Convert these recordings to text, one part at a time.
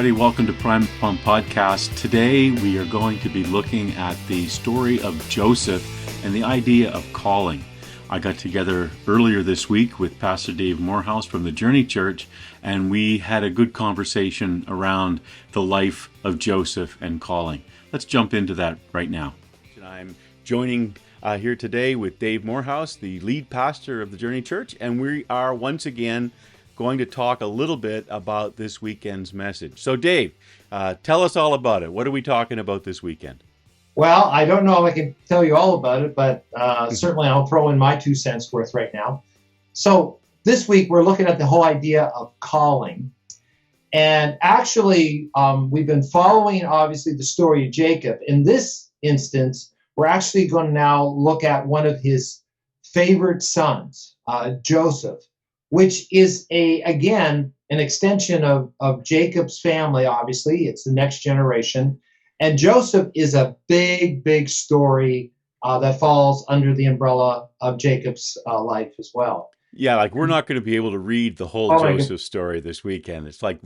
everybody. Welcome to Prime Pump Podcast. Today we are going to be looking at the story of Joseph and the idea of calling. I got together earlier this week with Pastor Dave Morehouse from the Journey Church, and we had a good conversation around the life of Joseph and calling. Let's jump into that right now. I'm joining here today with Dave Morehouse, the lead pastor of the Journey Church, and we are once again going to talk a little bit about this weekend's message. So Dave, tell us all about it. What are we talking about this weekend? Well, I don't know if I can tell you all about it, but certainly I'll throw in my 2 cents worth right now. So this week we're looking at the whole idea of calling. And actually, we've been following, obviously, the story of Jacob. In this instance, we're actually going to now look at one of his favorite sons, Joseph, which is, again, an extension of Jacob's family, obviously. It's the next generation. And Joseph is a big, big story that falls under the umbrella of Jacob's life as well. Yeah, like we're not going to be able to read the whole Joseph story this weekend. It's like,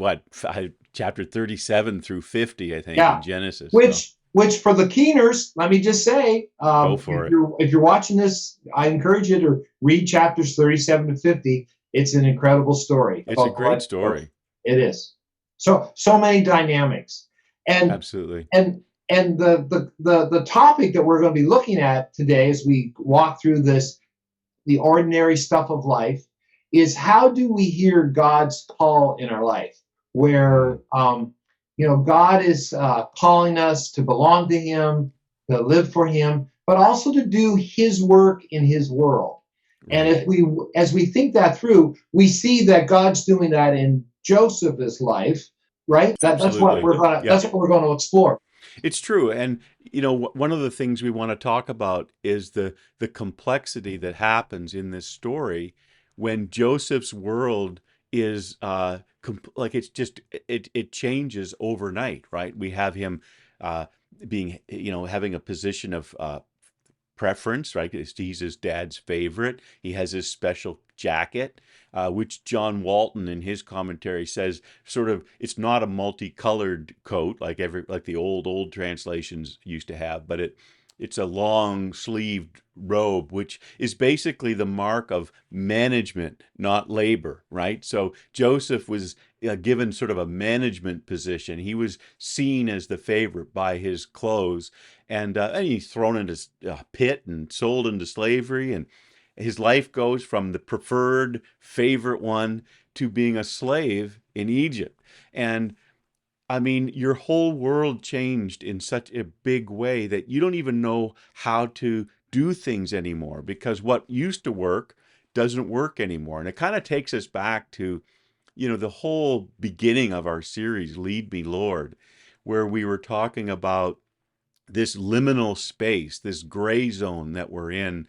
chapter 37 through 50, I think, in Genesis. Which for the keeners, let me just say, go for it. If you're watching this, I encourage you to read chapters 37 to 50. It's an incredible story. It's a great story. It is. So many dynamics. And absolutely. And the topic that we're going to be looking at today as we walk through this, the ordinary stuff of life, is how do we hear God's call in our life, where God is calling us to belong to Him, to live for Him, but also to do His work in His world. And as we think that through, we see that God's doing that in Joseph's life, right? That's what we're going to explore. It's true. And, one of the things we want to talk about is the complexity that happens in this story when Joseph's world is it changes overnight, right? We have him having a position of preference, right? He's his dad's favorite. He has his special jacket, which John Walton in his commentary says it's not a multicolored coat like the old translations used to have, but it's a long sleeved robe, which is basically the mark of management, not labor, right? So Joseph was given sort of a management position. He was seen as the favorite by his clothes, and he's thrown into a pit and sold into slavery, and his life goes from the preferred favorite one to being a slave in Egypt. And I mean, your whole world changed in such a big way that you don't even know how to do things anymore, because what used to work doesn't work anymore. And it kind of takes us back to, the whole beginning of our series, Lead Me, Lord, where we were talking about this liminal space, this gray zone that we're in.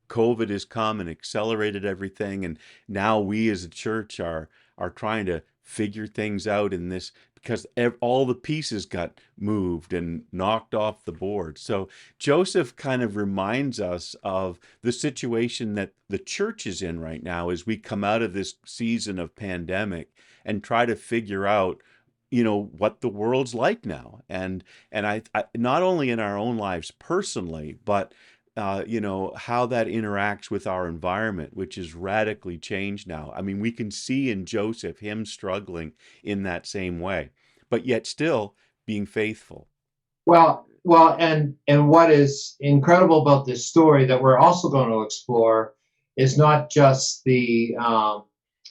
COVID has come and accelerated everything, and now we as a church are trying to figure things out in this, because all the pieces got moved and knocked off the board. So Joseph kind of reminds us of the situation that the church is in right now as we come out of this season of pandemic and try to figure out what the world's like now, and I not only in our own lives personally, but how that interacts with our environment, which is radically changed now. I mean, we can see in Joseph him struggling in that same way, but yet still being faithful. Well, and what is incredible about this story that we're also going to explore is not just the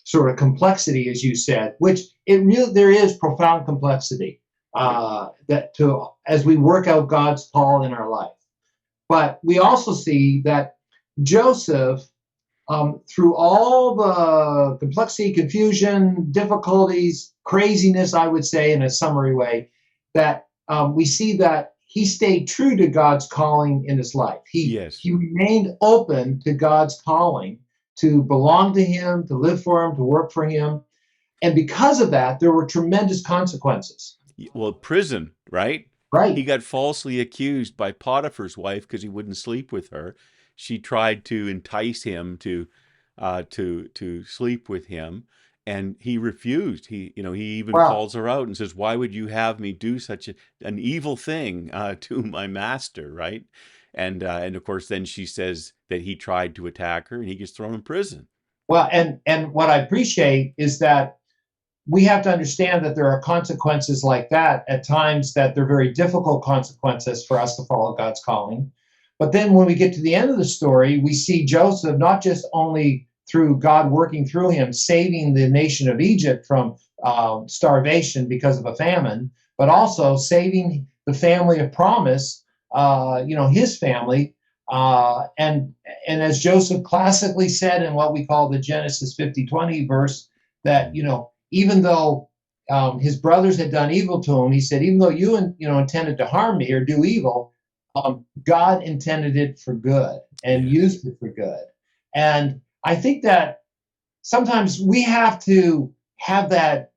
sort of complexity, as you said, which there is profound complexity as we work out God's call in our life. But we also see that Joseph, through all the complexity, confusion, difficulties, craziness, I would say in a summary way, that we see that he stayed true to God's calling in his life. He remained open to God's calling to belong to Him, to live for Him, to work for Him. And because of that, there were tremendous consequences. Well, prison, right? Right. He got falsely accused by Potiphar's wife because he wouldn't sleep with her. She tried to entice him to sleep with him, and he refused. He even Well, calls her out and says, "Why would you have me do such an evil thing to my master?" Right? And of course, then she says that he tried to attack her, and he gets thrown in prison. well, and what I appreciate is that we have to understand that there are consequences like that at times, that they're very difficult consequences for us to follow God's calling. But then when we get to the end of the story, we see Joseph not just only through God working through him, saving the nation of Egypt from starvation because of a famine, but also saving the family of promise, his family. And as Joseph classically said in what we call the Genesis 50:20 verse, that, even though his brothers had done evil to him, he said, even though you intended to harm me or do evil, God intended it for good and Yes. used it for good. And I think that sometimes we have to have that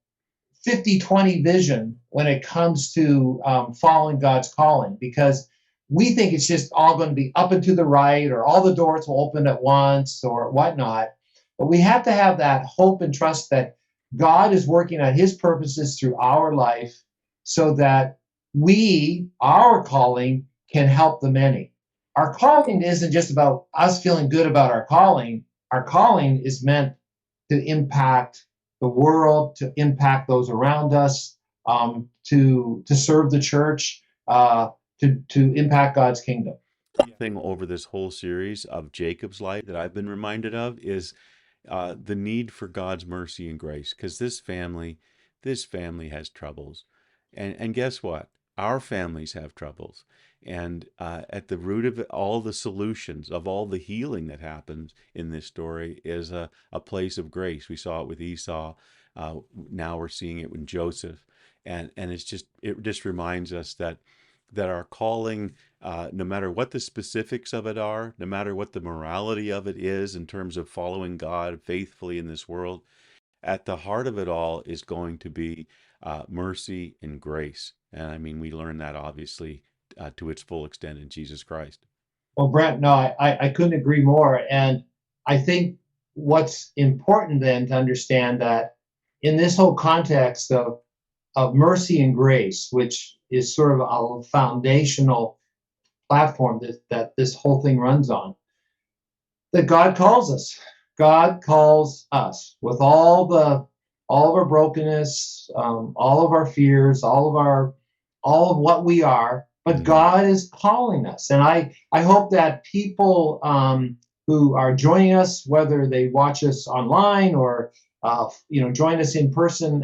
50/20 vision when it comes to following God's calling, because we think it's just all going to be up and to the right, or all the doors will open at once or whatnot. But we have to have that hope and trust that God is working out his purposes through our life, so that our calling, can help the many. Our calling isn't just about us feeling good about our calling. Our calling is meant to impact the world, to impact those around us, to serve the church, to impact God's kingdom. Thing over this whole series of Jacob's life that I've been reminded of is the need for God's mercy and grace, because this family has troubles, and guess what? Our families have troubles, and at the root of it, all the solutions of all the healing that happens in this story is a place of grace. We saw it with Esau. Now we're seeing it with Joseph, and it just reminds us that our calling, no matter what the specifics of it are, no matter what the morality of it is in terms of following God faithfully in this world, at the heart of it all is going to be mercy and grace. And I mean, we learn that obviously to its full extent in Jesus Christ. Well, Brent, no, I couldn't agree more. And I think what's important then to understand that in this whole context of mercy and grace, which is sort of a foundational platform that this whole thing runs on, that God calls us. God calls us with all of our brokenness, all of our fears, all of what we are. But Hmm. God is calling us, and I hope that people who are joining us, whether they watch us online or join us in person,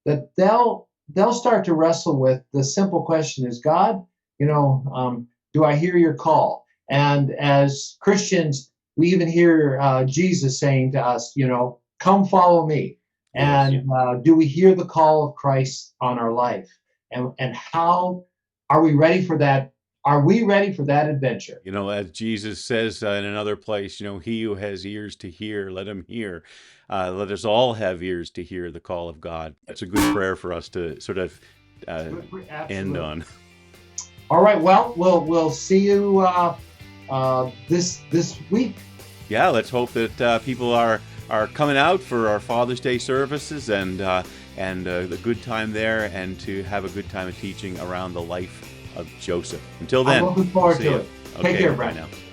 that they'll start to wrestle with the simple question: is God, do I hear your call? And as Christians, we even hear Jesus saying to us, come follow me. Yes. And do we hear the call of Christ on our life? And how are we ready for that? Are we ready for that adventure? As Jesus says in another place, he who has ears to hear, let him hear. Let us all have ears to hear the call of God. That's a good prayer for us to sort of uh, end Absolutely. on. All right. Well, we'll see you this week. Yeah, let's hope that people are coming out for our Father's Day services and the good time there, and to have a good time of teaching around the life of Joseph. Until I'm then, looking forward see to you. it. Take Okay, care, bye Brent. now.